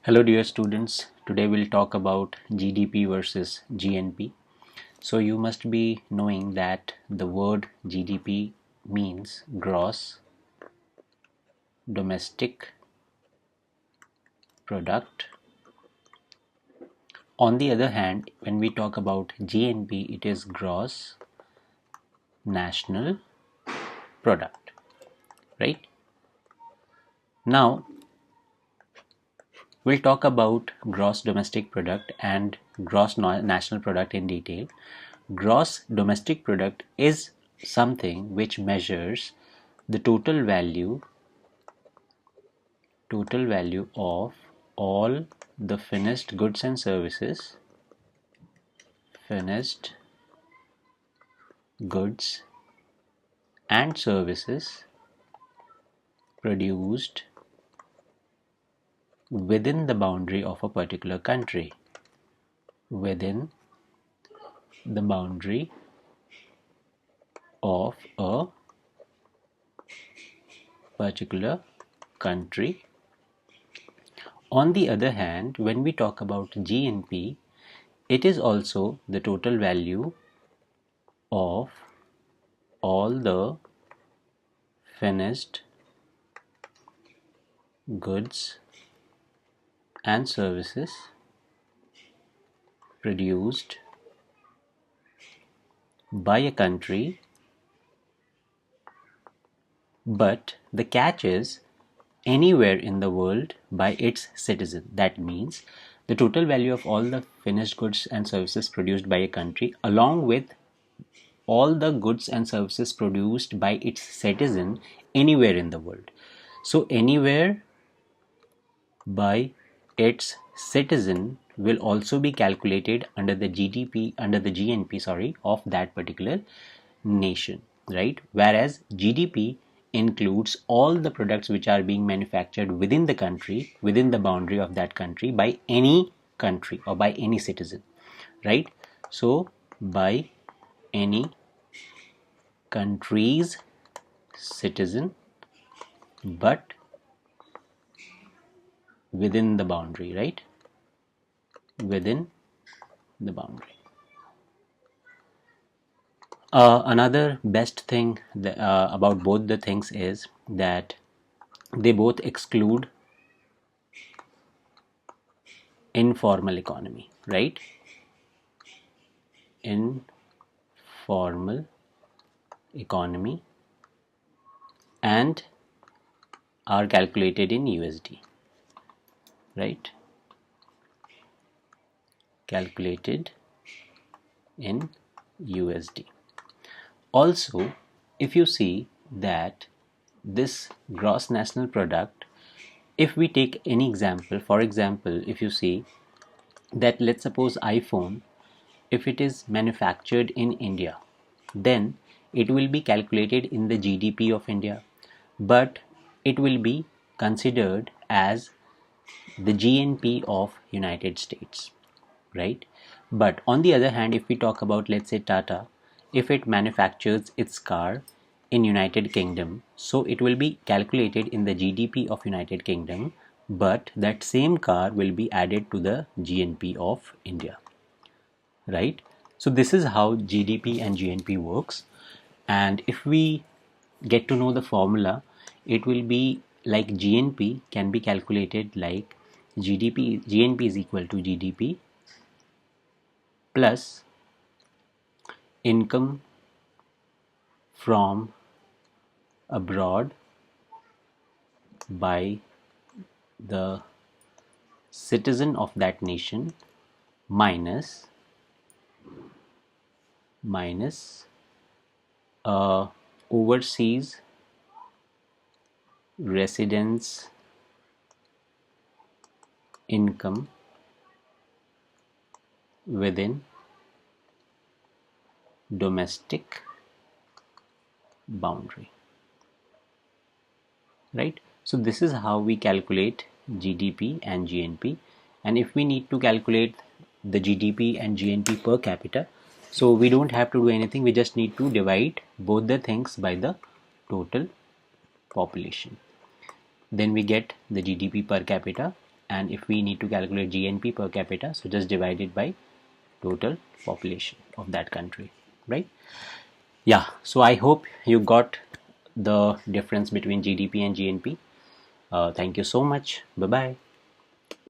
Hello dear students, today we'll talk about GDP versus GNP. So you must be knowing that the word GDP means gross domestic product. On the other hand, when we talk about GNP, it is gross national product, right? Now we'll talk about gross domestic product and gross national product in detail. Gross domestic product is something which measures the total value of all the finished goods and services produced within the boundary of a particular country, within the boundary of a particular country. On the other hand, when we talk about GNP, it is also the total value of all the finished goods and services produced by a country, but the catch is anywhere in the world by its citizen. That means the total value of all the finished goods and services produced by a country along with all the goods and services produced by its citizen anywhere in the world. So anywhere by its citizen will also be calculated under the GNP of that particular nation, right? Whereas GDP includes all the products which are being manufactured within the country, within the boundary of that country by any country or by any citizen, right? So by any country's citizen, but within the boundary, right? Within the boundary. Another best thing about both the things is that they both exclude informal economy, right? Informal economy and are calculated in USD, right? Calculated in USD. Also, if you see that this gross national product, if we take any example, for example, if you see that let's suppose iPhone, if it is manufactured in India, then it will be calculated in the GDP of India, but it will be considered as the GNP of United States, right? But on the other hand, if we talk about, let's say, Tata, if it manufactures its car in United Kingdom, so it will be calculated in the GDP of United Kingdom, but that same car will be added to the GNP of India, right? So this is how GDP and GNP works. And if we get to know the formula, it will be like GNP can be calculated like GNP is equal to GDP plus income from abroad by the citizen of that nation minus overseas residents income within domestic boundary, right? So this is how we calculate GDP and GNP. And if we need to calculate the GDP and GNP per capita, so we don't have to do anything, we just need to divide both the things by the total population. Then we get the GDP per capita and if we need to calculate GNP per capita, so just divide it by total population of that country, right? Yeah, so I hope you got the difference between GDP and GNP. Thank you so much. Bye bye.